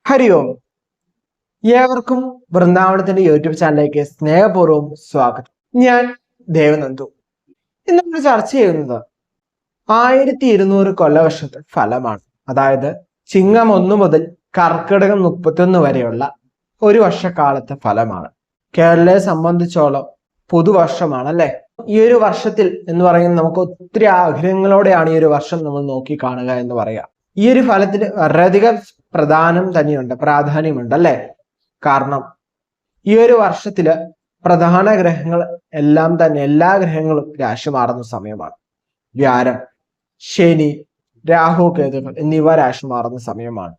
ഹരി ഓം. ഏവർക്കും വൃന്ദാവനത്തിന്റെ യൂട്യൂബ് ചാനലിലേക്ക് സ്നേഹപൂർവ്വം സ്വാഗതം. ഞാൻ ദേവനന്ദു. ഇന്ന് നമ്മൾ ചർച്ച ചെയ്യുന്നത് 1200 കൊല്ലവർഷത്തെ ഫലമാണ്. അതായത് ചിങ്ങം 1 മുതൽ കർക്കിടകം 31 വരെയുള്ള ഒരു വർഷക്കാലത്തെ ഫലമാണ്. കേരളയെ സംബന്ധിച്ചോളം പുതുവർഷമാണ് അല്ലെ. ഈ ഒരു വർഷത്തിൽ എന്ന് പറയുന്നത് നമുക്ക് ഒത്തിരി ആഗ്രഹങ്ങളോടെയാണ് ഈ ഒരു വർഷം നമ്മൾ നോക്കി കാണുക എന്ന് പറയാം. ഈ ഒരു ഫലത്തിന് വളരെയധികം പ്രാധാന്യമുണ്ട് അല്ലെ. കാരണം ഈ ഒരു വർഷത്തില് പ്രധാന ഗ്രഹങ്ങൾ എല്ലാം തന്നെ എല്ലാ ഗ്രഹങ്ങളും രാശി മാറുന്ന സമയമാണ്. വ്യാഴം, ശനി, രാഹു, കേതുക്കൾ എന്നിവ രാശി മാറുന്ന സമയമാണ്.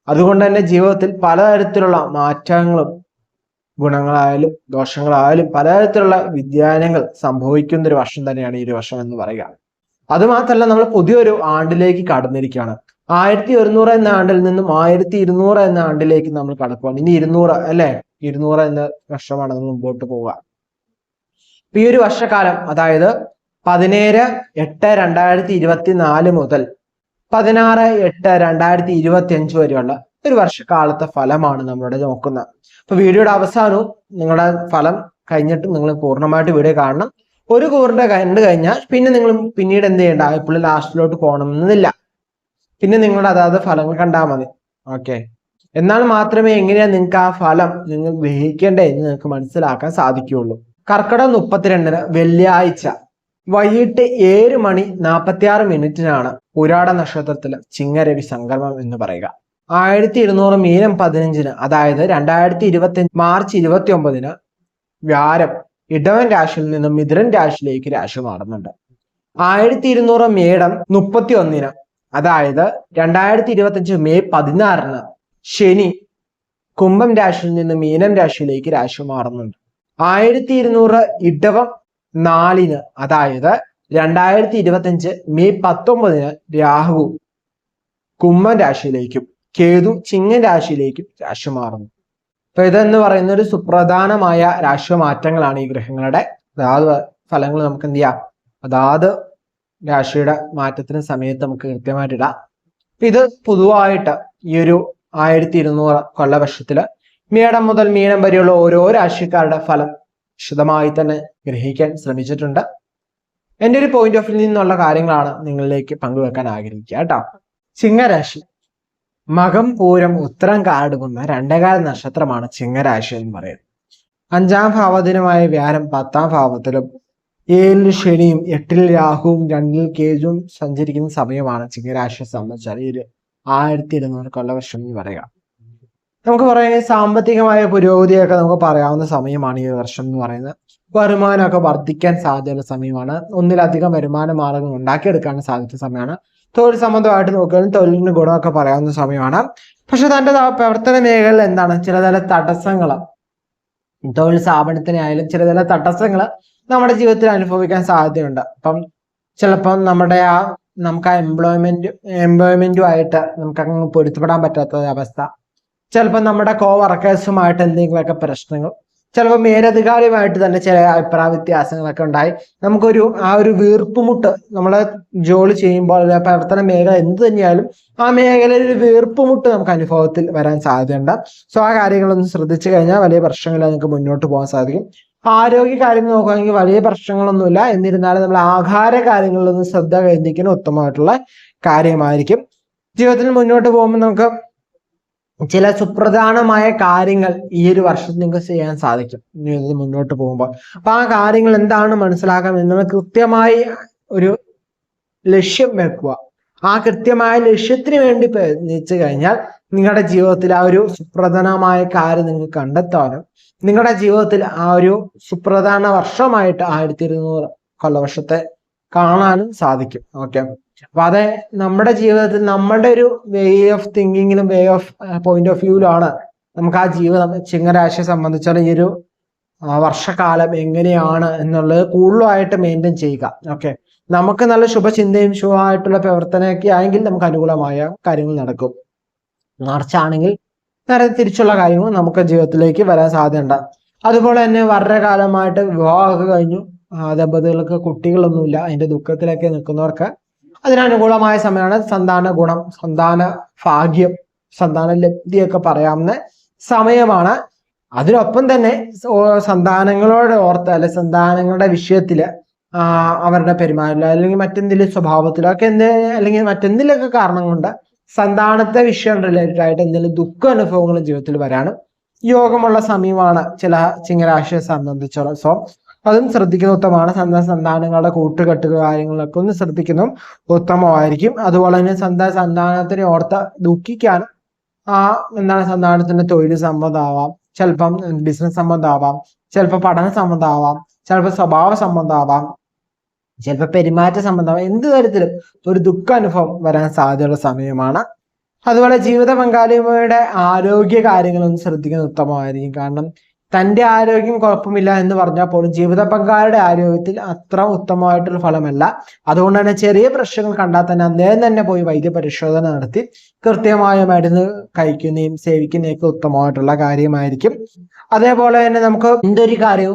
അതുകൊണ്ട് തന്നെ ജീവിതത്തിൽ പലതരത്തിലുള്ള മാറ്റങ്ങളും ഗുണങ്ങളായാലും ദോഷങ്ങളായാലും പലതരത്തിലുള്ള വ്യതിയാനങ്ങൾ സംഭവിക്കുന്ന ഒരു വർഷം തന്നെയാണ് ഈ ഒരു വർഷം എന്ന് പറയുക. അതുമാത്രമല്ല, നമ്മൾ പുതിയൊരു ആണ്ടിലേക്ക് കടന്നിരിക്കുകയാണ്. 1100 എന്ന ആണ്ടിൽ നിന്നും 1200 എന്ന ആണ്ടിലേക്ക് നമ്മൾ കടക്കുകയാണ്. ഇനി 200 അല്ലെ, 200 എന്ന വർഷമാണ് നമ്മൾ മുമ്പോട്ട് പോവുക. ഈ ഒരു വർഷക്കാലം അതായത് 17/8/2024 മുതൽ 16/8/2025 വരെയുള്ള ഒരു വർഷക്കാലത്തെ ഫലമാണ് നമ്മളിവിടെ നോക്കുന്നത്. അപ്പൊ വീഡിയോയുടെ അവസാനവും നിങ്ങളുടെ ഫലം കഴിഞ്ഞിട്ട് നിങ്ങൾ പൂർണ്ണമായിട്ട് വീഡിയോ കാണണം. ഒരു കൂറിന്റെ കണ്ടു കഴിഞ്ഞാൽ പിന്നെ നിങ്ങൾ പിന്നീട് എന്ത് ചെയ്യണ്ട, ഇപ്പോൾ ലാസ്റ്റിലോട്ട് പോകണമെന്നില്ല. പിന്നെ നിങ്ങൾ അതായത് ഫലങ്ങൾ കണ്ടാൽ മതി. ഓക്കെ, എന്നാൽ മാത്രമേ എങ്ങനെയാ നിങ്ങൾക്ക് ആ ഫലം നിങ്ങൾ ഗ്രഹിക്കേണ്ടേ എന്ന് നിങ്ങൾക്ക് മനസ്സിലാക്കാൻ സാധിക്കുകയുള്ളൂ. കർക്കിടകം 32 വെള്ളിയാഴ്ച വൈകിട്ട് 7:46 പുരാട നക്ഷത്രത്തില് ചിങ്ങരവി സംക്രമം എന്ന് പറയുക. 1200 മീനം 15 അതായത് 2025 മാർച്ച് 29 വ്യാഴം ഇടവൻ രാശിയിൽ നിന്നും മിഥുനൻ രാശിയിലേക്ക് രാശി മാറുന്നുണ്ട്. 1200 മേടം 31 അതായത് 2025 മെയ് 16 ശനി കുംഭം രാശിയിൽ നിന്ന് മീനം രാശിയിലേക്ക് രാശി മാറുന്നുണ്ട്. 1200 ഇടവം 4 അതായത് 2025 മെയ് 19 രാഹു കുംഭം രാശിയിലേക്കും കേതു ചിങ്ങൻ രാശിയിലേക്കും രാശി മാറുന്നു. അപ്പൊ ഇതെന്ന് പറയുന്ന ഒരു സുപ്രധാനമായ രാശി മാറ്റങ്ങളാണ് ഈ ഗ്രഹങ്ങളുടെ. അതാത് ഫലങ്ങൾ നമുക്ക് എന്ത് ചെയ്യാം, അതാത് രാശിയുടെ മാറ്റത്തിന് സമയത്ത് നമുക്ക് കൃത്യമായിട്ട് ഇടാം. ഇത് പൊതുവായിട്ട് ഈ ഒരു 1200 കൊല്ലവർഷത്തില് മേടം മുതൽ മീനം വരെയുള്ള ഓരോ രാശിക്കാരുടെ ഫലം വിശദമായി തന്നെ ഗ്രഹിക്കാൻ ശ്രമിച്ചിട്ടുണ്ട്. എൻ്റെ ഒരു പോയിന്റ് ഓഫ് വ്യൂ നിന്നുള്ള കാര്യങ്ങളാണ് നിങ്ങളിലേക്ക് പങ്കുവെക്കാൻ ആഗ്രഹിക്കുക കേട്ടോ. ചിങ്ങരാശി മകം പൂരം ഉത്തരം കാടുകുന്ന രണ്ടേകാല നക്ഷത്രമാണ് ചിങ്ങരാശി എന്ന് പറയുന്നത്. 5ാം ഭാവത്തിനുമായ വ്യാഴം 10ാം ഭാവത്തിലും 7 ശനിയും 8 രാഹുവും 2 കേതുവും സഞ്ചരിക്കുന്ന സമയമാണ് ചിങ്ങരാശിയെ സംബന്ധിച്ചാൽ ഈ 1200 കൊല്ലവർഷം എന്ന് പറയുക. നമുക്ക് പറയുന്നത് സാമ്പത്തികമായ പുരോഗതിയൊക്കെ നമുക്ക് പറയാവുന്ന സമയമാണ് ഈ വർഷം എന്ന് പറയുന്നത്. വരുമാനമൊക്കെ വർദ്ധിക്കാൻ സാധ്യതയുള്ള സമയമാണ്. ഒന്നിലധികം വരുമാന മാർഗം ഉണ്ടാക്കിയെടുക്കാൻ സാധിച്ച സമയമാണ്. തൊഴിൽ സംബന്ധമായിട്ട് നോക്കുകയാണെങ്കിൽ തൊഴിലിന് ഗുണമൊക്കെ പറയാവുന്ന സമയമാണ്. പക്ഷെ തൻ്റെ പ്രവർത്തന മേഖലയിൽ എന്താണ് ചിലതര തടസ്സങ്ങൾ, തൊഴിൽ സ്ഥാപനത്തിനായാലും ചിലതര തടസ്സങ്ങൾ നമ്മുടെ ജീവിതത്തിൽ അനുഭവിക്കാൻ സാധ്യതയുണ്ട്. അപ്പം ചിലപ്പം നമുക്ക് ആ എംപ്ലോയ്മെന്റുമായിട്ട് നമുക്ക് അങ്ങ് പൊരുത്തപ്പെടാൻ പറ്റാത്ത അവസ്ഥ, ചിലപ്പോൾ നമ്മുടെ വർക്കേഴ്സുമായിട്ട് എന്തെങ്കിലുമൊക്കെ പ്രശ്നങ്ങൾ, ചിലപ്പോൾ മേലധികാരിയുമായിട്ട് തന്നെ ചില അഭിപ്രായ വ്യത്യാസങ്ങളൊക്കെ ഉണ്ടായി നമുക്കൊരു വീർപ്പുമുട്ട് നമ്മളെ ജോലി ചെയ്യുമ്പോൾ പ്രവർത്തന മേഖല എന്ത് തന്നെയായാലും ആ മേഖലയിൽ ഒരു വീർപ്പുമുട്ട് നമുക്ക് അനുഭവത്തിൽ വരാൻ സാധ്യതയുണ്ട്. സോ ആ കാര്യങ്ങളൊന്നും ശ്രദ്ധിച്ചു കഴിഞ്ഞാൽ വലിയ പ്രശ്നങ്ങളിൽ നമുക്ക് മുന്നോട്ട് പോകാൻ സാധിക്കും. ആരോഗ്യ കാര്യങ്ങൾ നോക്കുകയാണെങ്കിൽ വലിയ പ്രശ്നങ്ങളൊന്നുമില്ല. എന്നിരുന്നാലും നമ്മൾ ആഹാര കാര്യങ്ങളിലൊന്നും ശ്രദ്ധ കേന്ദ്രീകരിക്കുന്ന ഉത്തമമായിട്ടുള്ള കാര്യമായിരിക്കും. ജീവിതത്തിൽ മുന്നോട്ട് പോകുമ്പോൾ നമുക്ക് ചില സുപ്രധാനമായ കാര്യങ്ങൾ ഈ ഒരു വർഷത്തിൽ നിങ്ങൾക്ക് ചെയ്യാൻ സാധിക്കും മുന്നോട്ട് പോകുമ്പോൾ. അപ്പൊ ആ കാര്യങ്ങൾ എന്താണ് മനസ്സിലാക്കാൻ നിങ്ങൾ കൃത്യമായി ഒരു ലക്ഷ്യം വെക്കുക. ആ കൃത്യമായ ലക്ഷ്യത്തിന് വേണ്ടി പ്രയത്നിച്ചു കഴിഞ്ഞാൽ നിങ്ങളുടെ ജീവിതത്തിൽ ആ ഒരു സുപ്രധാനമായ കാര്യം നിങ്ങൾക്ക് കണ്ടെത്താനും നിങ്ങളുടെ ജീവിതത്തിൽ ആ ഒരു സുപ്രധാന വർഷമായിട്ട് 1200 കൊല്ലവർഷത്തെ കാണാനും സാധിക്കും. ഓക്കെ, അപ്പൊ അത് നമ്മുടെ ജീവിതത്തിൽ നമ്മുടെ ഒരു വേ ഓഫ് തിങ്കിങ്ങിലും വേ ഓഫ് പോയിന്റ് ഓഫ് വ്യൂവിലാണ് നമുക്ക് ആ ജീവിതം ചിങ്ങരാശിയെ സംബന്ധിച്ചാൽ ഈ ഒരു വർഷക്കാലം എങ്ങനെയാണ് എന്നുള്ളത് കൂടുതലായിട്ട് മെയിൻറ്റെയിൻ ചെയ്യുക. ഓക്കെ, നമുക്ക് നല്ല ശുഭചിന്തയും ശുഭമായിട്ടുള്ള പ്രവർത്തനമൊക്കെ ആയെങ്കിൽ നമുക്ക് അനുകൂലമായ കാര്യങ്ങൾ നടക്കും. മാർച്ചാണെങ്കിൽ നേരെ തിരിച്ചുള്ള കാര്യങ്ങൾ നമുക്ക് ജീവിതത്തിലേക്ക് വരാൻ സാധ്യതയുണ്ട്. അതുപോലെ തന്നെ വളരെ കാലമായിട്ട് വിവാഹമൊക്കെ കഴിഞ്ഞു, ദമ്പതികൾക്ക് കുട്ടികളൊന്നുമില്ല, അതിന്റെ ദുഃഖത്തിലൊക്കെ നിൽക്കുന്നവർക്ക് അതിനനുകൂലമായ സമയമാണ്. സന്താന ഗുണം, സന്താന ഭാഗ്യം, സന്താന ലബ്ധിയൊക്കെ പറയാവുന്ന സമയമാണ്. അതിനൊപ്പം തന്നെ സന്താനങ്ങളോട് ഓർത്ത് അല്ലെ സന്താനങ്ങളുടെ വിഷയത്തില് അവരുടെ പെരുമാറ്റം അല്ലെങ്കിൽ മറ്റെന്തെങ്കിലും സ്വഭാവത്തിലൊക്കെ അല്ലെങ്കിൽ മറ്റെന്തെങ്കിലുമൊക്കെ കാരണം കൊണ്ട് സന്താനത്തെ വിഷയം റിലേറ്റഡ് ആയിട്ട് എന്തെങ്കിലും ദുഃഖ അനുഭവങ്ങളും ജീവിതത്തിൽ വരാനും യോഗമുള്ള സമയമാണ് ചില ചിങ്ങരാശിയെ സംബന്ധിച്ചോളം. സോ അതും ശ്രദ്ധിക്കുന്ന ഉത്തമമാണ്. സന്താനങ്ങളുടെ കൂട്ടുകെട്ടുക കാര്യങ്ങളൊക്കെ ഒന്ന് ശ്രദ്ധിക്കുന്നതും ഉത്തമമായിരിക്കും. അതുപോലെ തന്നെ സന്താനത്തിനെ ഓർത്ത് ദുഃഖിക്കാനും സന്താനത്തിന്റെ തൊഴിൽ സംബന്ധമാവാം, ചിലപ്പം ബിസിനസ് സംബന്ധമാവാം, ചിലപ്പോൾ പഠന സംബന്ധമാവാം, ചിലപ്പോൾ സ്വഭാവ സംബന്ധമാവാം, ചിലപ്പോൾ പെരുമാറ്റ സംബന്ധമാവാം. എന്ത് തരത്തിലും ഒരു ദുഃഖാനുഭവം വരാൻ സാധ്യതയുള്ള സമയമാണ്. അതുപോലെ ജീവിത പങ്കാളിയുടെ ആരോഗ്യ കാര്യങ്ങളൊന്നും ശ്രദ്ധിക്കുന്നത് ഉത്തമമായിരിക്കും. കാരണം തൻ്റെ ആരോഗ്യം കുഴപ്പമില്ല എന്ന് പറഞ്ഞാൽ പോലും ജീവിത പങ്കാളിയുടെ ആരോഗ്യത്തിൽ അത്ര ഉത്തമമായിട്ടുള്ള ഫലമല്ല. അതുകൊണ്ട് തന്നെ ചെറിയ പ്രശ്നങ്ങൾ കണ്ടാൽ തന്നെ അദ്ദേഹം തന്നെ പോയി വൈദ്യപരിശോധന നടത്തി കൃത്യമായ മരുന്ന് കഴിക്കുന്നതും സേവിക്കുന്നതും ഒക്കെ ഉത്തമമായിട്ടുള്ള കാര്യമായിരിക്കും. അതേപോലെ തന്നെ നമുക്ക് എന്തൊരു കാര്യം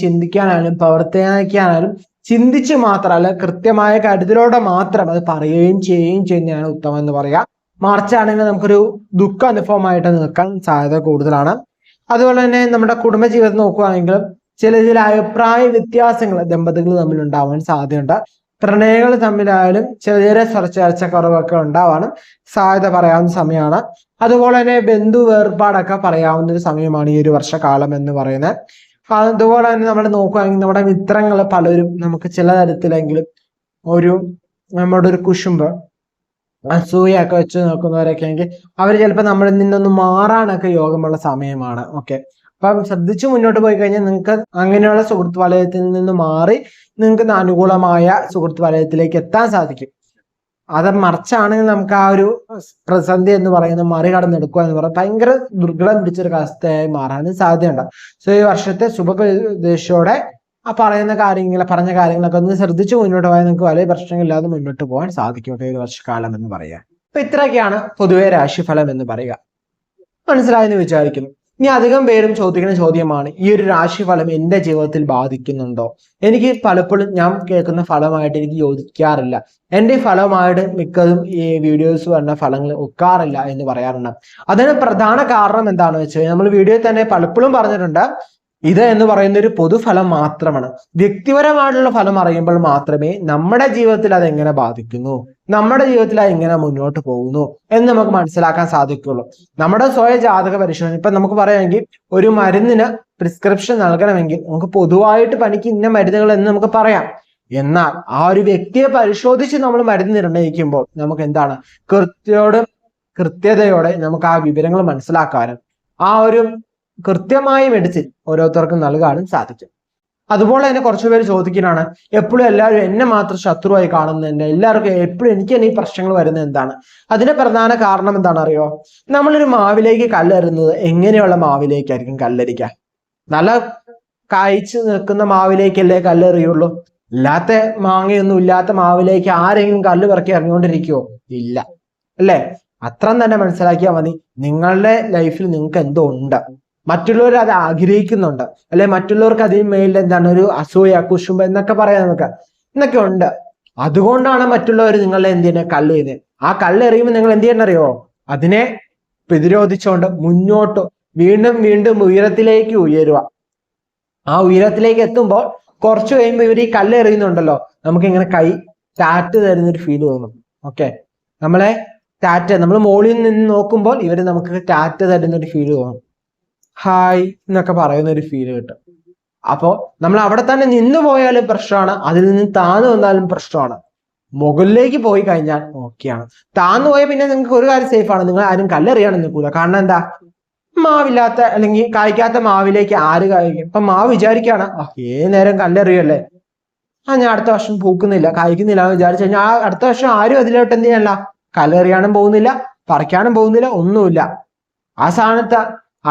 ചിന്തിക്കാനായാലും പ്രവർത്തിക്കാനായാലും ചിന്തിച്ച് മാത്രമല്ല കൃത്യമായ കരുതലോടെ മാത്രം അത് പറയുകയും ചെയ്യുകയും ചെയ്യുന്നതാണ് ഉത്തമം എന്ന് പറയാം. മാർച്ച് ആണെങ്കിൽ നമുക്കൊരു ദുഃഖ അനുഭവമായിട്ട് നിൽക്കാൻ സാധ്യത കൂടുതലാണ്. അതുപോലെ തന്നെ നമ്മുടെ കുടുംബജീവിതം നോക്കുകയാണെങ്കിലും ചില അഭിപ്രായ വ്യത്യാസങ്ങൾ ദമ്പതികൾ തമ്മിൽ ഉണ്ടാവാൻ സാധ്യതയുണ്ട്. പ്രണയങ്ങൾ തമ്മിലായാലും ചെറിയ ചർച്ചക്കുറവൊക്കെ ഉണ്ടാവാനും സാധ്യത പറയാവുന്ന സമയമാണ്. അതുപോലെ തന്നെ ബന്ധു വേർപാടൊക്കെ പറയാവുന്ന ഒരു സമയമാണ് ഈ ഒരു വർഷകാലം എന്ന് പറയുന്നത്. അതുപോലെ തന്നെ നമ്മൾ നോക്കുകയാണെങ്കിൽ നമ്മുടെ മിത്രങ്ങൾ പലരും നമുക്ക് ചില തരത്തിലെങ്കിലും നമ്മുടെ ഒരു കുശുമ്പ് അസൂയൊക്കെ വെച്ച് നോക്കുന്നവരൊക്കെ ആണെങ്കിൽ അവർ ചിലപ്പോൾ നമ്മളിൽ നിന്നൊന്ന് മാറാനൊക്കെ യോഗമുള്ള സമയമാണ്. ഓക്കെ, അപ്പം ശ്രദ്ധിച്ചു മുന്നോട്ട് പോയി കഴിഞ്ഞാൽ നിങ്ങൾക്ക് അങ്ങനെയുള്ള സുഹൃത്ത് വലയത്തിൽ നിന്ന് മാറി നിങ്ങൾക്ക് അനുകൂലമായ സുഹൃത്ത് വലയത്തിലേക്ക് എത്താൻ സാധിക്കും. അത് മറിച്ചാണെങ്കിൽ നമുക്ക് ആ ഒരു പ്രതിസന്ധി എന്ന് പറയുന്നത് മറികടന്നെടുക്കുക എന്ന് പറയുന്നത് ഭയങ്കര ദുർഘടം പിടിച്ചൊരു അവസ്ഥയായി മാറാനും സാധ്യതയുണ്ട്. സോ ഈ വർഷത്തെ ശുഭോദ്ദേശത്തോടെ പറഞ്ഞ കാര്യങ്ങളൊക്കെ ഒന്ന് ശ്രദ്ധിച്ചു മുന്നോട്ട് പോയാൽ നിങ്ങൾക്ക് വലിയ പ്രശ്നങ്ങളില്ലാതെ മുന്നോട്ട് പോകാൻ സാധിക്കും ഈ വർഷക്കാലം എന്ന് പറയുക. അപ്പൊ ഇത്രയൊക്കെയാണ് പൊതുവെ രാശിഫലം എന്ന് പറയുക. മനസ്സിലായെന്ന് വിചാരിക്കുന്നു. ഇനി അധികം പേരും ചോദിക്കുന്ന ചോദ്യമാണ്, ഈ ഒരു രാശിഫലം എന്റെ ജീവിതത്തിൽ ബാധിക്കുന്നുണ്ടോ? എനിക്ക് പലപ്പോഴും ഞാൻ കേൾക്കുന്ന ഫലമായിട്ട് എനിക്ക് യോജിക്കാറില്ല, എന്റെ ഫലമായിട്ട് മിക്കതും ഈ വീഡിയോസ് വരുന്ന ഫലങ്ങൾ ഒക്കാറില്ല എന്ന് പറയാറുണ്ട്. അതിന് പ്രധാന കാരണം എന്താണെന്ന് വെച്ചാൽ നമ്മൾ വീഡിയോയിൽ തന്നെ പലപ്പോഴും പറഞ്ഞിട്ടുണ്ട്, ഇത് എന്ന് പറയുന്ന ഒരു പൊതുഫലം മാത്രമാണ്. വ്യക്തിപരമായിട്ടുള്ള ഫലം അറിയുമ്പോൾ മാത്രമേ നമ്മുടെ ജീവിതത്തിൽ അത് എങ്ങനെ ബാധിക്കുന്നു, നമ്മുടെ ജീവിതത്തിൽ അത് എങ്ങനെ മുന്നോട്ട് പോകുന്നു എന്ന് നമുക്ക് മനസ്സിലാക്കാൻ സാധിക്കുള്ളൂ. നമ്മുടെ സ്വയം ജാതക പരിശോധന ഇപ്പൊ നമുക്ക് പറയുകയാണെങ്കിൽ ഒരു മരുന്നിന് പ്രിസ്ക്രിപ്ഷൻ നൽകണമെങ്കിൽ നമുക്ക് പൊതുവായിട്ട് പനിക്ക് ഇന്ന മരുന്നുകൾ എന്ന് നമുക്ക് പറയാം. എന്നാൽ ആ ഒരു വ്യക്തിയെ പരിശോധിച്ച് നമ്മൾ മരുന്ന് നിർണ്ണയിക്കുമ്പോൾ നമുക്ക് എന്താണ് കൃത്യതയോടെ നമുക്ക് ആ വിവരങ്ങൾ മനസ്സിലാക്കാനും ആ ഒരു കൃത്യമായ മെഡിസിൻ ഓരോരുത്തർക്കും നൽകാനും സാധിക്കും. അതുപോലെ തന്നെ കുറച്ചു പേര് ചോദിക്കുന്നതാണ്, എപ്പോഴും എല്ലാവരും എന്നെ മാത്രം ശത്രുവായി കാണുന്നതന്നെ, എല്ലാവർക്കും എപ്പോഴും എനിക്ക് തന്നെ ഈ പ്രശ്നങ്ങൾ വരുന്നത് എന്താണ്? അതിന്റെ പ്രധാന കാരണം എന്താണെന്ന് അറിയോ? നമ്മളൊരു മാവിലേക്ക് കല്ലെറിയുന്നത് എങ്ങനെയുള്ള മാവിലേക്കായിരിക്കും കല്ലെറിക്കുക? നല്ല കായ്ച്ചു നിൽക്കുന്ന മാവിലേക്കല്ലേ കല്ലെറിയുള്ളൂ. ഇല്ലാത്ത മാങ്ങയൊന്നും ഇല്ലാത്ത മാവിലേക്ക് ആരെങ്കിലും കല്ല് പിറക്കി ഇറങ്ങിക്കൊണ്ടിരിക്കുവോ? ഇല്ല, അല്ലേ? അത്രയും തന്നെ മനസ്സിലാക്കിയാൽ മതി. നിങ്ങളുടെ ലൈഫിൽ നിങ്ങൾക്ക് എന്തോ ഉണ്ട്, മറ്റുള്ളവർ അത് ആഗ്രഹിക്കുന്നുണ്ട്, അല്ലെ മറ്റുള്ളവർക്ക് അതിന് മേലിൽ എന്താണ് ഒരു അസൂയ കുശുമ്പ് എന്നൊക്കെ പറയാം നമുക്ക്, എന്നൊക്കെ ഉണ്ട്. അതുകൊണ്ടാണ് മറ്റുള്ളവർ നിങ്ങളെ എന്ത് ചെയ്യുന്നത്, കല്ല് ചെയ്യുന്നത്. ആ കല്ല് എറിയുമ്പോൾ നിങ്ങൾ എന്ത് ചെയ്യണം അറിയോ? അതിനെ പ്രതിരോധിച്ചുകൊണ്ട് മുന്നോട്ട് വീണ്ടും വീണ്ടും ഉയരത്തിലേക്ക് ഉയരുക. ആ ഉയരത്തിലേക്ക് എത്തുമ്പോൾ കുറച്ച് കഴിയുമ്പോൾ ഇവർ ഈ കല്ല് എറിയുന്നുണ്ടല്ലോ, നമുക്ക് ഇങ്ങനെ കൈ ടാറ്റ് തരുന്നൊരു ഫീൽ തോന്നും. ഓക്കെ, നമ്മൾ മുകളിൽ നിന്ന് നോക്കുമ്പോൾ ഇവര് നമുക്ക് ടാറ്റ് തരുന്നൊരു ഫീൽ തോന്നും, ഹായ് എന്നൊക്കെ പറയുന്ന ഒരു ഫീല് കിട്ടും. അപ്പോ നമ്മൾ അവിടെ തന്നെ നിന്ന് പോയാലും പ്രശ്നമാണ്, അതിൽ നിന്ന് താന്നു വന്നാലും പ്രശ്നമാണ്. മുകളിലേക്ക് പോയി കഴിഞ്ഞാൽ ഓക്കെയാണ്. താന്നു പോയാൽ പിന്നെ നിങ്ങൾക്ക് ഒരു കാര്യം സേഫാണ്, നിങ്ങൾ ആരും കല്ലെറിയാൻ നിൽക്കൂല. കാരണം എന്താ, മാവില്ലാത്ത അല്ലെങ്കിൽ കായ്ക്കാത്ത മാവിലേക്ക് ആര് കായ്ക്കും? ഇപ്പൊ മാവ് വിചാരിക്കുകയാണ് ഏത് നേരം കല്ലെറിയല്ലേ, ഞാൻ അടുത്ത വർഷം പൂക്കുന്നില്ല കായ്ക്കുന്നില്ല എന്ന് വിചാരിച്ചു കഴിഞ്ഞാൽ ആ അടുത്ത വർഷം ആരും അതിലോട്ട് എന്ത് ചെയ്യാനല്ല, കല്ലെറിയാനും പോകുന്നില്ല, പറിക്കാനും പോകുന്നില്ല, ഒന്നുമില്ല. ആ സ്ഥാനത്ത്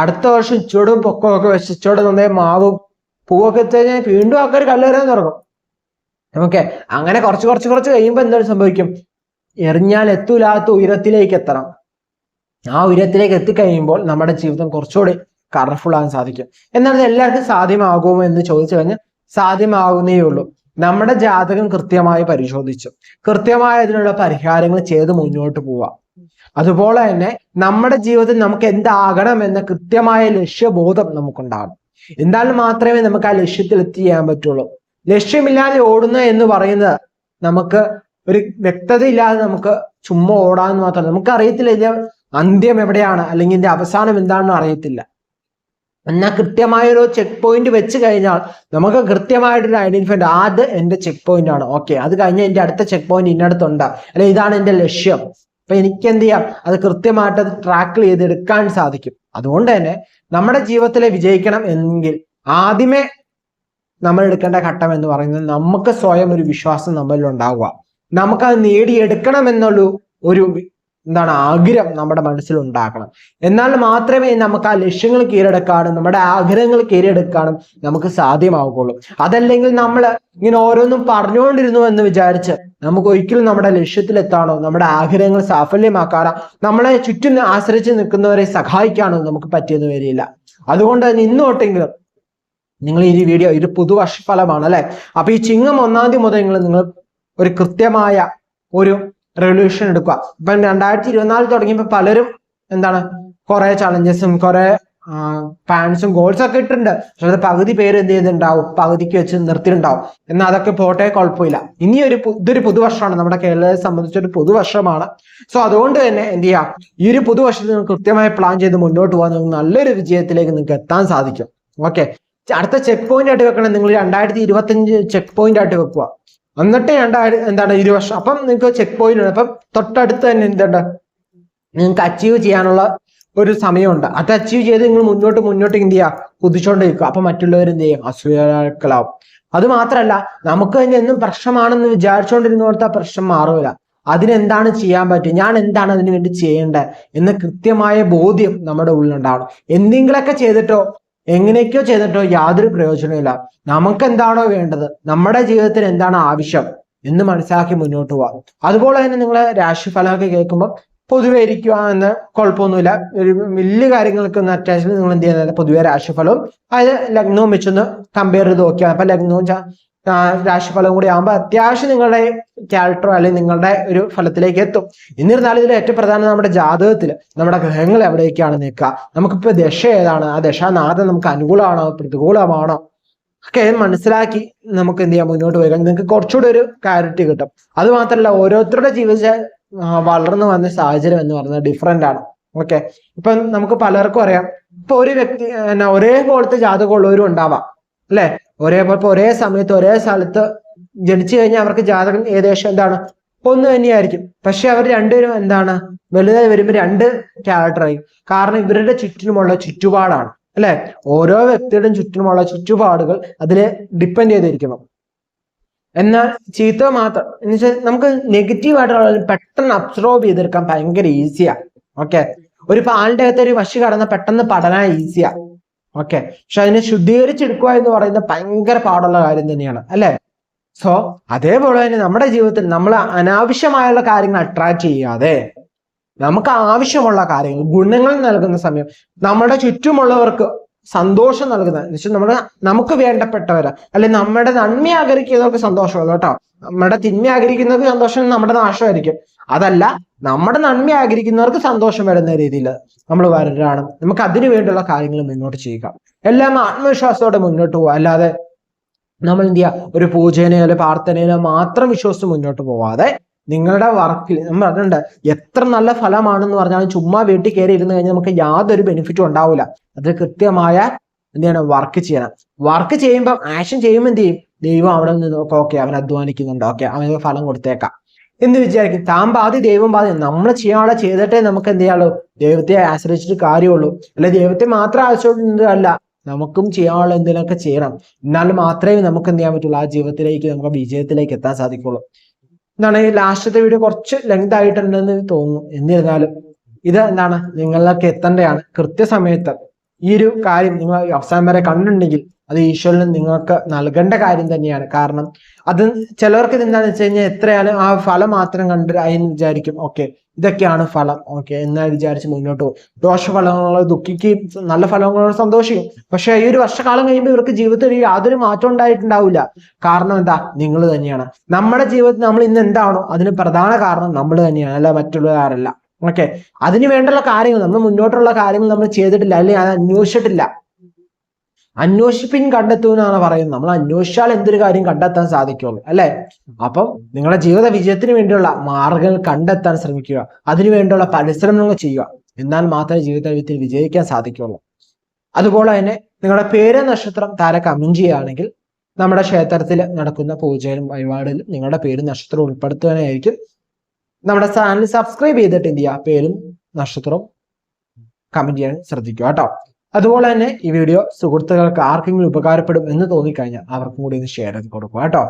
അടുത്ത വർഷം ഇച്ചോടും പൊക്കമൊക്കെ വെച്ച് ഇച്ചോട് നന്നേ മാവും പൂവൊക്കെ എത്തിക്കഴിഞ്ഞാൽ വീണ്ടും ആൾക്കാർ കല്ലെറിയാൻ തുടങ്ങും. ഓക്കെ, അങ്ങനെ കുറച്ച് കഴിയുമ്പോൾ എന്താണ് സംഭവിക്കും? എറിഞ്ഞാൽ എത്തൂലാത്ത ഉയരത്തിലേക്ക് എത്തണം. ആ ഉയരത്തിലേക്ക് എത്തിക്കഴിയുമ്പോൾ നമ്മുടെ ജീവിതം കുറച്ചുകൂടി കളർഫുൾ ആകാൻ സാധിക്കും. എന്നാൽ ഇത് എല്ലാവർക്കും സാധ്യമാകുമോ എന്ന് ചോദിച്ചു കഴിഞ്ഞാൽ സാധ്യമാകുന്നേ ഉള്ളൂ. നമ്മുടെ ജാതകം കൃത്യമായി പരിശോധിച്ചു കൃത്യമായ അതിനുള്ള പരിഹാരങ്ങൾ ചെയ്ത് മുന്നോട്ട് പോവുക. അതുപോലെ തന്നെ നമ്മുടെ ജീവിതത്തിൽ നമുക്ക് എന്താകണം എന്ന കൃത്യമായ ലക്ഷ്യബോധം നമുക്കുണ്ടാകണം. എന്നാൽ മാത്രമേ നമുക്ക് ആ ലക്ഷ്യത്തിൽ എത്തിച്ചേരാൻ പറ്റുള്ളൂ. ലക്ഷ്യമില്ലാതെ ഓടുന്ന എന്ന് പറയുന്നത് നമുക്ക് ഒരു വ്യക്തത ഇല്ലാതെ നമുക്ക് ചുമ്മാ ഓടാന്ന് മാത്രം. നമുക്ക് അറിയത്തില്ല ഇതിന്റെ അന്ത്യം എവിടെയാണ്, അല്ലെങ്കിൽ ഇതിന്റെ അവസാനം എന്താണെന്ന് അറിയത്തില്ല. എന്നാൽ കൃത്യമായൊരു ചെക്ക് പോയിന്റ് വെച്ച് കഴിഞ്ഞാൽ നമുക്ക് കൃത്യമായിട്ടൊരു ഐഡന്റിഫൈ ഉണ്ട്. അത് എന്റെ ചെക്ക് പോയിന്റ് ആണ്, ഓക്കെ, അത് കഴിഞ്ഞാൽ എന്റെ അടുത്ത ചെക്ക് പോയിന്റ് ഇന്നടത്തുണ്ട്, അല്ലെ ഇതാണ് എന്റെ ലക്ഷ്യം. അപ്പൊ എനിക്ക് എന്ത് ചെയ്യാം, അത് കൃത്യമായിട്ട് അത് ട്രാക്ക് ചെയ്തെടുക്കാൻ സാധിക്കും. അതുകൊണ്ട് തന്നെ നമ്മുടെ ജീവിതത്തിലെ വിജയിക്കണം എങ്കിൽ ആദ്യമേ നമ്മൾ എടുക്കേണ്ട ഘട്ടം എന്ന് പറയുന്നത് നമുക്ക് സ്വയം ഒരു വിശ്വാസം നമ്മളിൽ ഉണ്ടാവുക. നമുക്കത് നേടിയെടുക്കണം എന്നുള്ള ഒരു ആഗ്രഹം നമ്മുടെ മനസ്സിൽ ഉണ്ടാക്കണം. എന്നാൽ മാത്രമേ നമുക്ക് ആ ലക്ഷ്യങ്ങൾ കീഴടക്കാനും നമ്മുടെ ആഗ്രഹങ്ങൾ കീഴടക്കാനും നമുക്ക് സാധ്യമാവുകയുള്ളൂ. അതല്ലെങ്കിൽ നമ്മൾ ഇങ്ങനെ ഓരോന്നും പറഞ്ഞുകൊണ്ടിരുന്നു എന്ന് വിചാരിച്ച് നമുക്ക് ഒരിക്കലും നമ്മുടെ ലക്ഷ്യത്തിലെത്താനോ നമ്മുടെ ആഗ്രഹങ്ങൾ സാഫല്യമാക്കാനോ നമ്മളെ ചുറ്റും ആശ്രയിച്ച് നിൽക്കുന്നവരെ സഹായിക്കാനോ നമുക്ക് പറ്റിയെന്ന് വരില്ല. അതുകൊണ്ട് തന്നെ ഇന്നോട്ടെങ്കിലും നിങ്ങൾ ഈ വീഡിയോ ഒരു പുതുവർഷ ഫലമാണ് അല്ലെ. അപ്പൊ ഈ ചിങ്ങം 1-ാം തീയതി മുതൽ നിങ്ങൾ ഒരു കൃത്യമായ ഒരു റെവല്യൂഷൻ എടുക്കുക. ഇപ്പം 2024 തുടങ്ങിയപ്പോൾ പലരും കുറെ ചലഞ്ചസും കുറെ പ്ലാൻസും ഗോൾസും ഒക്കെ ഇട്ടിട്ടുണ്ട്. പക്ഷെ അത് പകുതി പേര് എന്ത് ചെയ്തിട്ടുണ്ടാവും, പകുതിക്ക് വെച്ച് നിർത്തിയിട്ടുണ്ടാവും. എന്നാൽ അതൊക്കെ പോട്ടെ, കുഴപ്പമില്ല. ഇതൊരു പുതുവർഷമാണ്, നമ്മുടെ കേരളത്തെ സംബന്ധിച്ചൊരു പുതുവർഷമാണ്. സോ അതുകൊണ്ട് തന്നെ എന്ത് ചെയ്യാം, ഈ ഒരു പുതുവർഷത്തിൽ നിങ്ങൾ കൃത്യമായി പ്ലാൻ ചെയ്ത് മുന്നോട്ട് പോകാൻ നിങ്ങൾക്ക് നല്ലൊരു വിജയത്തിലേക്ക് നിങ്ങൾക്ക് എത്താൻ സാധിക്കും. ഓക്കെ, അടുത്ത ചെക്ക് പോയിന്റ് ആയിട്ട് വെക്കണം. നിങ്ങൾ 2025 ചെക്ക് പോയിന്റ് ആയിട്ട് വെക്കുക. എന്നിട്ട് 20 അപ്പം നിങ്ങൾക്ക് ചെക്ക് പോയിന്റ് ഉണ്ട്. അപ്പം തൊട്ടടുത്ത് തന്നെ നിങ്ങൾക്ക് അച്ചീവ് ചെയ്യാനുള്ള ഒരു സമയമുണ്ട്. അത് അച്ചീവ് ചെയ്ത് നിങ്ങൾ മുന്നോട്ട് എന്ത് ചെയ്യുക, കുതിച്ചുകൊണ്ടിരിക്കുക. അപ്പൊ മറ്റുള്ളവർ എന്ത് ചെയ്യും, അസൂയാക്കളാവും. അത് മാത്രമല്ല, നമുക്ക് തന്നെ എന്നും പ്രശ്നമാണെന്ന് വിചാരിച്ചുകൊണ്ടിരുന്നോടത്ത് ആ പ്രശ്നം മാറൂല. അതിനെന്താണ് ചെയ്യാൻ പറ്റുക, ഞാൻ എന്താണ് അതിനു വേണ്ടി ചെയ്യേണ്ടത് എന്ന കൃത്യമായ ബോധ്യം നമ്മുടെ ഉള്ളിലുണ്ടാവണം. എന്തെങ്കിലുമൊക്കെ ചെയ്തിട്ടോ എങ്ങനെയൊക്കെയോ ചെയ്തിട്ടോ യാതൊരു പ്രയോജനമില്ല. നമുക്ക് എന്താണോ വേണ്ടത്, നമ്മുടെ ജീവിതത്തിൽ എന്താണ് ആവശ്യം എന്ന് മനസ്സിലാക്കി മുന്നോട്ട് പോവാം. അതുപോലെ തന്നെ നിങ്ങളെ രാശിഫലമൊക്കെ കേൾക്കുമ്പോൾ പൊതുവെ ഇരിക്കുക എന്ന് കുഴപ്പമൊന്നുമില്ല. ഒരു വലിയ കാര്യങ്ങൾക്കൊന്നും അറ്റാച്ച് നിങ്ങൾ എന്ത് ചെയ്യുന്നത്, പൊതുവെ രാശിഫലവും അതായത് ലഗ്നവും വെച്ചൊന്ന് കമ്പയർ ചെയ്ത് നോക്കിയാൽ അപ്പൊ ലഗ്നവും രാശിഫലവും കൂടി ആകുമ്പോൾ അത്യാവശ്യം നിങ്ങളുടെ ക്യാരക്ടറോ അല്ലെങ്കിൽ നിങ്ങളുടെ ഒരു ഫലത്തിലേക്ക് എത്തും. എന്നിരുന്നാലും ഇതിൽ ഏറ്റവും പ്രധാനം നമ്മുടെ ജാതകത്തിൽ നമ്മുടെ ഗ്രഹങ്ങൾ എവിടേക്കാണ് നിൽക്കുക, നമുക്കിപ്പോ ദശ ഏതാണ്, ആ ദശാനാഥം നമുക്ക് അനുകൂലമാണോ പ്രതികൂലമാണോ ഒക്കെ മനസ്സിലാക്കി നമുക്ക് എന്ത് ചെയ്യാം, മുന്നോട്ട് പോയി നിങ്ങൾക്ക് കുറച്ചുകൂടി ഒരു ക്ലാരിറ്റി കിട്ടും. അത് മാത്രമല്ല, ഓരോരുത്തരുടെ ജീവിത വളർന്നു വന്ന സാഹചര്യം എന്ന് പറയുന്നത് ഡിഫറെന്റ് ആണ്. ഓക്കെ, ഇപ്പൊ നമുക്ക് പലർക്കും അറിയാം, ഇപ്പൊ ഒരു വ്യക്തി ഒരേപോലത്തെ ജാതകമുള്ളവരും ഉണ്ടാവാം അല്ലെ. ഒരേ സമയത്ത് ഒരേ സ്ഥലത്ത് ജനിച്ചു കഴിഞ്ഞാൽ അവർക്ക് ജാതകം ഏകദേശം ഒന്ന് തന്നെയായിരിക്കും. പക്ഷെ അവർ രണ്ടുപേരും വലുതായി വരുമ്പോൾ രണ്ട് ക്യാരക്ടറായി. കാരണം ഇവരുടെ ചുറ്റിനുമുള്ള ചുറ്റുപാടാണ് അല്ലെ. ഓരോ വ്യക്തിയുടെയും ചുറ്റിനുമുള്ള ചുറ്റുപാടുകൾ അതില് ഡിപ്പെൻഡ് ചെയ്തിരിക്കുന്നു. എന്നാൽ ചീത്ത മാത്രം എന്ന് വെച്ചാൽ നമുക്ക് നെഗറ്റീവായിട്ടുള്ള പെട്ടെന്ന് അബ്സോർബ് ചെയ്തെടുക്കാൻ ഭയങ്കര ഈസിയാ. ഓക്കെ, ഒരു പാലിന്റെ അകത്ത് ഒരു വശി കടന്ന് പെട്ടെന്ന് പടരാൻ ഈസിയാ. ഓക്കെ, പക്ഷെ അതിനെ ശുദ്ധീകരിച്ചെടുക്കുക എന്ന് പറയുന്നത് ഭയങ്കര പാടുള്ള കാര്യം തന്നെയാണ് അല്ലെ. സോ അതേപോലെ തന്നെ നമ്മുടെ ജീവിതത്തിൽ നമ്മൾ അനാവശ്യമായുള്ള കാര്യങ്ങൾ അട്രാക്ട് ചെയ്യാതെ നമുക്ക് ആവശ്യമുള്ള കാര്യങ്ങൾ ഗുണങ്ങൾ നൽകുന്ന സമയം നമ്മുടെ ചുറ്റുമുള്ളവർക്ക് സന്തോഷം നൽകുന്ന നമുക്ക് വേണ്ടപ്പെട്ടവര് അല്ലെ നമ്മുടെ നന്മ ആഗ്രഹിക്കുന്നവർക്ക് സന്തോഷമല്ല കേട്ടോ. നമ്മുടെ തിന്മ ആഗ്രഹിക്കുന്നവർക്ക് സന്തോഷം നമ്മുടെ നാശമായിരിക്കും. അതല്ല, നമ്മുടെ നന്മ ആഗ്രഹിക്കുന്നവർക്ക് സന്തോഷം വരുന്ന രീതിയിൽ നമ്മൾ വരാണ്. നമുക്ക് അതിനു വേണ്ടിയുള്ള കാര്യങ്ങൾ മുന്നോട്ട് ചെയ്യുക. എല്ലാം ആത്മവിശ്വാസത്തോടെ മുന്നോട്ട് പോവുക. അല്ലാതെ നമ്മൾ എന്ത് ചെയ്യുക, ഒരു പൂജനയോ അല്ലെ പ്രാർത്ഥനയിലോ മാത്രം വിശ്വസിച്ച് മുന്നോട്ട് പോവാതെ നിങ്ങളുടെ വർക്കിൽ നമ്മൾ പറഞ്ഞിട്ടുണ്ട്, എത്ര നല്ല ഫലമാണെന്ന് പറഞ്ഞാലും ചുമ്മാ വീട്ടിൽ കയറി ഇരുന്ന് കഴിഞ്ഞാൽ നമുക്ക് യാതൊരു ബെനിഫിറ്റും ഉണ്ടാവില്ല. അത് കൃത്യമായ വർക്ക് ചെയ്യണം. വർക്ക് ചെയ്യുമ്പോൾ ആക്ഷൻ ചെയ്യുമ്പോൾ എന്ത് ചെയ്യും, ദൈവം അവിടെ നിന്ന് നോക്കാം, ഓക്കെ അവൻ അധ്വാനിക്കുന്നുണ്ട്, ഓക്കെ അവന് ഫലം കൊടുത്തേക്കാം എന്ന് വിചാരിക്കും. താൻ പാതി ദൈവം പാതി. നമ്മൾ ചെയ്യാനുള്ള ചെയ്തിട്ടേ നമുക്ക് എന്ത് ചെയ്യാനുള്ളൂ, ദൈവത്തെ ആശ്രയിച്ചിട്ട് കാര്യമുള്ളൂ. അല്ലെ ദൈവത്തെ മാത്രം ആശ്രയിച്ചിട്ടല്ല, നമുക്കും ചെയ്യാനുള്ള എന്തെങ്കിലുമൊക്കെ ചെയ്യണം. എന്നാൽ മാത്രമേ നമുക്ക് എന്ത് ചെയ്യാൻ പറ്റുള്ളൂ, ആ ജീവിതത്തിലേക്ക് നമുക്ക് വിജയത്തിലേക്ക് എത്താൻ സാധിക്കുള്ളൂ. ഈ ലാസ്റ്റത്തെ വീഡിയോ കുറച്ച് ലെങ്ത് ആയിട്ടുണ്ടെന്ന് തോന്നുന്നു. എന്നിരുന്നാലും ഇത് നിങ്ങളിലേക്ക് എത്തേണ്ടതാണ്. കൃത്യസമയത്ത് ഈ ഒരു കാര്യം നിങ്ങൾ അവസാനം വരെ കണ്ടിട്ടുണ്ടെങ്കിൽ അത് ഈശ്വരന് നിങ്ങൾക്ക് നൽകേണ്ട കാര്യം തന്നെയാണ്. കാരണം അത് ചിലർക്ക് ഇതെന്താന്ന് വെച്ച് കഴിഞ്ഞാൽ എത്രയാലും ആ ഫലം മാത്രം കണ്ട് അതിന് വിചാരിക്കും, ഓക്കെ ഇതൊക്കെയാണ് ഫലം, ഓക്കെ എന്നാൽ വിചാരിച്ച് മുന്നോട്ട് പോകും. ദോഷഫലങ്ങളോ ദുഃഖിക്കുകയും നല്ല ഫലങ്ങളോട് സന്തോഷിക്കും. പക്ഷെ ഈ ഒരു വർഷക്കാലം കഴിയുമ്പോൾ ഇവർക്ക് ജീവിതത്തിൽ യാതൊരു മാറ്റം ഉണ്ടായിട്ടുണ്ടാവില്ല. കാരണം എന്താ, നിങ്ങൾ തന്നെയാണ്. നമ്മുടെ ജീവിതത്തിൽ നമ്മൾ ഇന്ന് എന്താണോ അതിന് പ്രധാന കാരണം നമ്മൾ തന്നെയാണ്, അല്ല മറ്റുള്ളവരല്ല. ഓക്കെ, അതിന് വേണ്ടുള്ള കാര്യങ്ങൾ നമ്മൾ മുന്നോട്ടുള്ള കാര്യങ്ങൾ നമ്മൾ ചെയ്തിട്ടില്ല, അല്ലെങ്കിൽ അത് അന്വേഷിച്ചിട്ടില്ല. അന്വേഷിപ്പിൻ കണ്ടെത്തൂ എന്നാണ് പറയുന്നത്. നമ്മൾ അന്വേഷിച്ചാൽ എന്തൊരു കാര്യം കണ്ടെത്താൻ സാധിക്കുള്ളൂ, അല്ലെ? അപ്പം നിങ്ങളുടെ ജീവിത വിജയത്തിന് വേണ്ടിയുള്ള മാർഗങ്ങൾ കണ്ടെത്താൻ ശ്രമിക്കുക, അതിനു വേണ്ടിയുള്ള പരിശ്രമങ്ങൾ ചെയ്യുക. എന്നാൽ മാത്രമേ ജീവിതത്തിൽ വിജയിക്കാൻ സാധിക്കുള്ളൂ. അതുപോലെ തന്നെ നിങ്ങളുടെ പേര് നക്ഷത്രം താര കമന്റ് ചെയ്യുകയാണെങ്കിൽ നമ്മുടെ ക്ഷേത്രത്തിൽ നടക്കുന്ന പൂജയിലും വഴിപാടിലും നിങ്ങളുടെ പേര് നക്ഷത്രം ഉൾപ്പെടുത്തുവാനായിരിക്കും. നമ്മുടെ ചാനൽ സബ്സ്ക്രൈബ് ചെയ്തിട്ട് എന്ത് ചെയ്യുക, പേരും നക്ഷത്രവും കമന്റ് ചെയ്യാൻ ശ്രദ്ധിക്കുക കേട്ടോ. അതുപോലെ തന്നെ ഈ വീഡിയോ സുഹൃത്തുക്കൾക്ക് ആർക്കെങ്കിലും ഉപകാരപ്പെടും എന്ന് തോന്നിക്കഴിഞ്ഞാൽ അവർക്കും കൂടി ഒന്ന് ഷെയർ ചെയ്ത് കൊടുക്കുക കേട്ടോ.